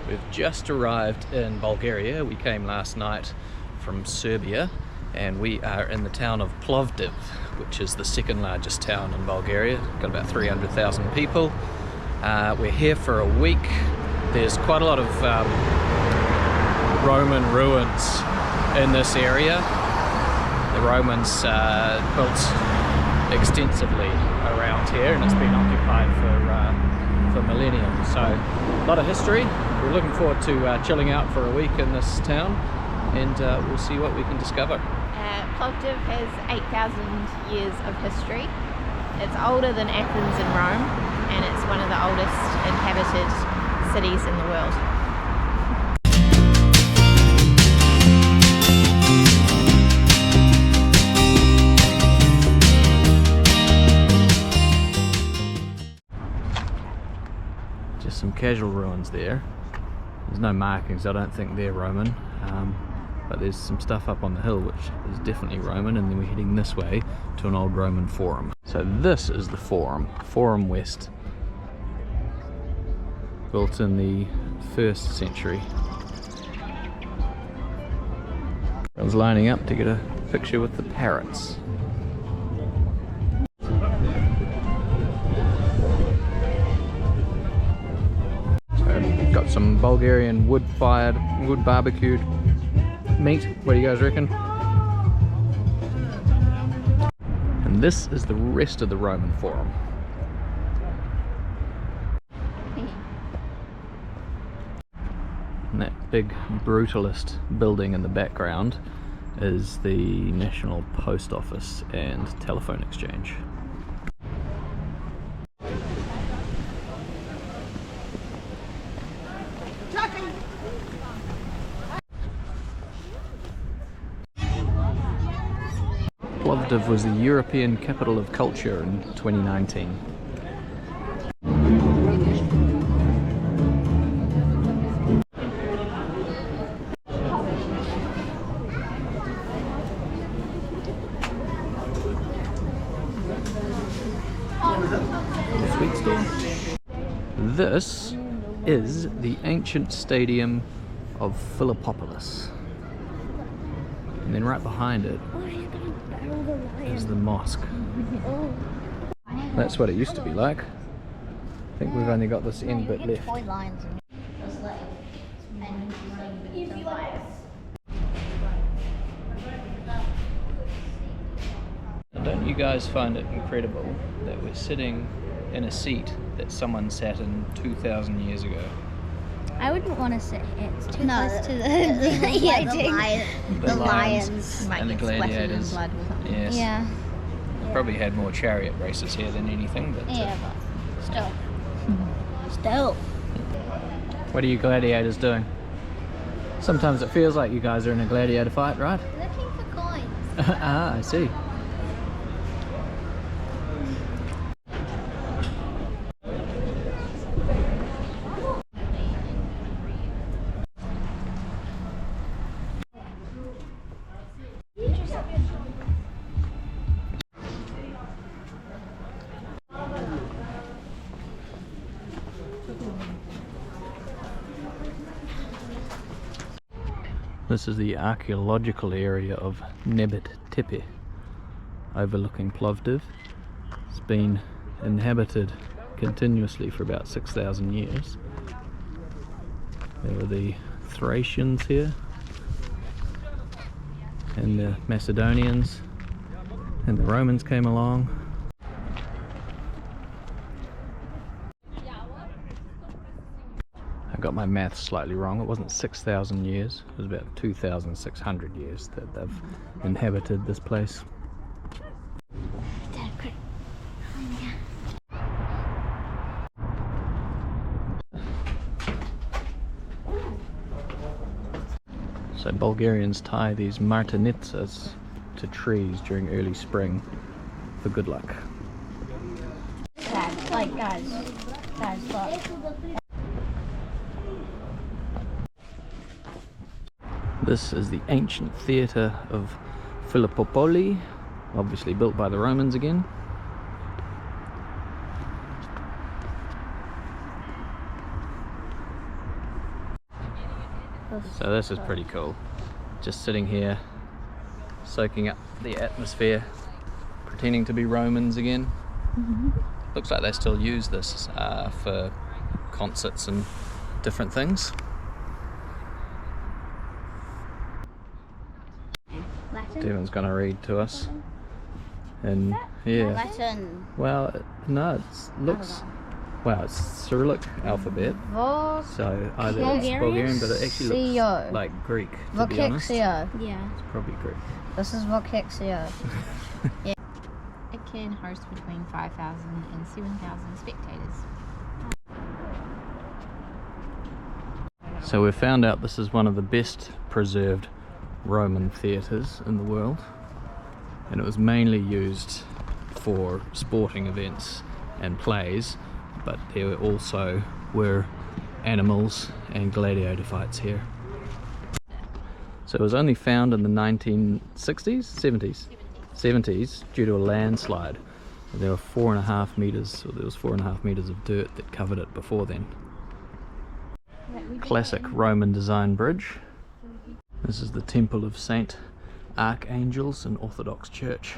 We've just arrived in Bulgaria. We came last night from Serbia and we are in the town of Plovdiv, which is the second largest town in Bulgaria. Got about 300,000 people. We're here for a week. There's quite a lot of Roman ruins in this area. The Romans built extensively around here and it's been occupied for millennia. So a lot of history. We're looking forward to chilling out for a week in this town and we'll see what we can discover. Plovdiv has 8,000 years of history. It's older than Athens and Rome and it's one of the oldest inhabited cities in the world. Just some casual ruins there. There's no markings, I don't think they're Roman, but there's some stuff up on the hill which is definitely Roman, and then we're heading this way to an old Roman forum. So this is the Forum West, built in the 1st century. I was lining up to get a picture with the parrots. Got some Bulgarian wood barbecued meat. What do you guys reckon? And this is the rest of the Roman Forum. And that big brutalist building in the background is the National Post Office and Telephone Exchange. Plovdiv was the European Capital of Culture in 2019. Sweet store. This is the ancient stadium of Philippopolis. And then right behind it is the mosque. That's what it used to be like. I think we've only got this end bit left. Don't you guys find it incredible that we're sitting in a seat that someone sat in 2,000 years ago? I wouldn't want to sit. It's too close to the lions and the gladiators. Blood or something. Yes. Yeah. Probably had more chariot races here than anything, but But still. Still. what are you gladiators doing? Sometimes it feels like you guys are in a gladiator fight, right? Looking for coins. Ah, I see. This is the archaeological area of Nebet Tepe, overlooking Plovdiv. It's been inhabited continuously for about 6,000 years. There were the Thracians here, and the Macedonians, and the Romans came along. I got my maths slightly wrong. It wasn't 6,000 years, it was about 2,600 years that they've inhabited this place. So Bulgarians tie these martinitsas to trees during early spring for good luck. Guys, look. This is the ancient theatre of Philippopoli, obviously built by the Romans again. So this is pretty cool. Just sitting here, soaking up the atmosphere, pretending to be Romans again. Looks like they still use this for concerts and different things. Latin? Devon's going to read to us. And yeah, Latin. well, no, it looks, wow, it's Cyrillic alphabet. So either it's Bulgarian, but it actually looks like Greek, to be honest. Yeah. It's probably Greek. This is Vocexio. It can host between 5,000 and 7,000 spectators. So we've found out this is one of the best preserved Roman theatres in the world, and it was mainly used for sporting events and plays, but there also were animals and gladiator fights here. So it was only found in the 1960s, 70s due to a landslide. There were 4.5 meters, or there was 4.5 meters of dirt that covered it before then. Classic Roman design bridge. This is the Temple of Saint Archangels, an Orthodox church.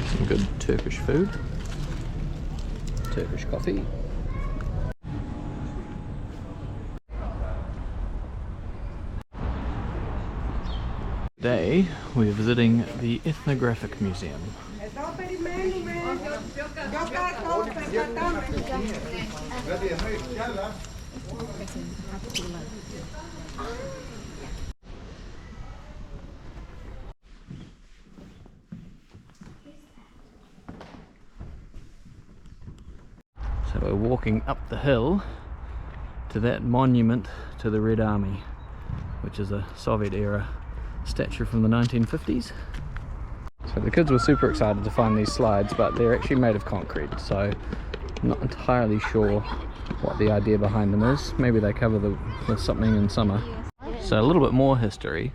Some good Turkish food, Turkish coffee. Today we're visiting the Ethnographic Museum. So we're walking up the hill to that monument to the Red Army, which is a Soviet era statue from the 1950s. So the kids were super excited to find these slides, but they're actually made of concrete, so I'm not entirely sure what the idea behind them is. Maybe they cover with something in summer. So a little bit more history.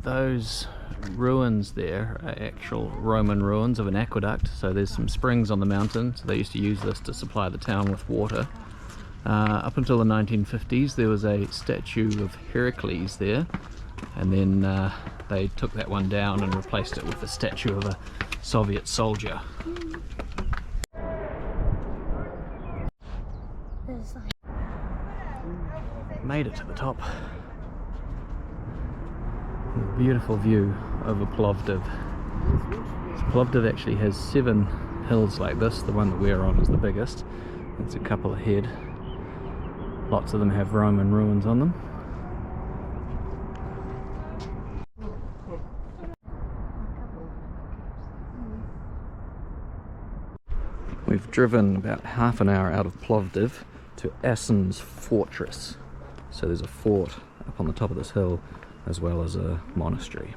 Those ruins there are actual Roman ruins of an aqueduct, so there's some springs on the mountain, so they used to use this to supply the town with water. Up until the 1950s there was a statue of Heracles there, and then they took that one down and replaced it with a statue of a Soviet soldier. Made it to the top. A beautiful view over Plovdiv. Plovdiv actually has 7 hills like this. The one that we're on is the biggest. It's a couple ahead. Lots of them have Roman ruins on them. We've driven about half an hour out of Plovdiv to Asen's fortress. So there's a fort up on the top of this hill, as well as a monastery.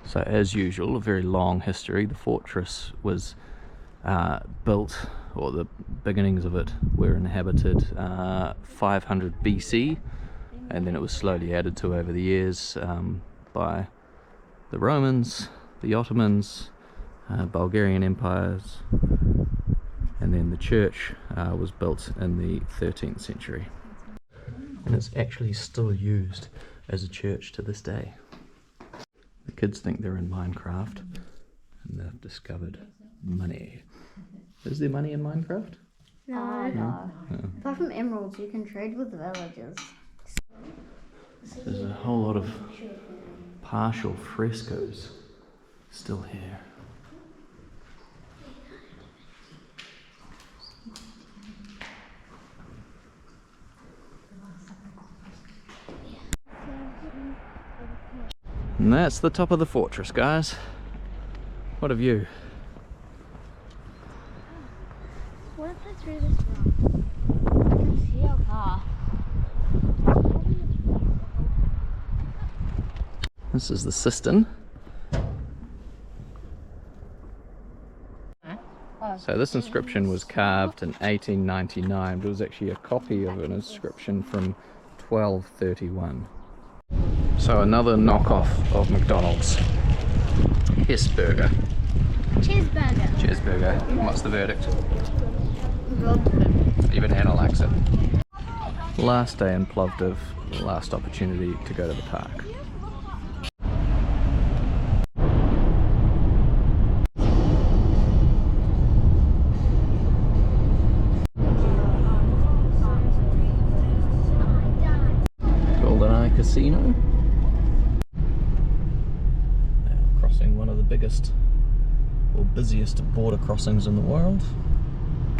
So as usual, a very long history. The fortress was built, or the beginnings of it were inhabited 500 BC, and then it was slowly added to over the years by the Romans, the Ottomans, Bulgarian empires, and then the church was built in the 13th century. And it's actually still used as a church to this day. The kids think they're in Minecraft, and they've discovered money. Is there money in Minecraft? No. Apart from emeralds, you can trade with the villagers. There's a whole lot of partial frescoes still here. And that's the top of the fortress, guys. What a view. What if I threw this rock? I can see our car. This is the cistern. So this inscription was carved in 1899, but it was actually a copy of an inscription from 1231. So another knockoff of McDonald's. Hesburger. Cheeseburger. Cheeseburger. What's the verdict? Good. Even Anna likes it. Last day in Plovdiv, last opportunity to go to the park. Casino. Now crossing one of the biggest or busiest border crossings in the world.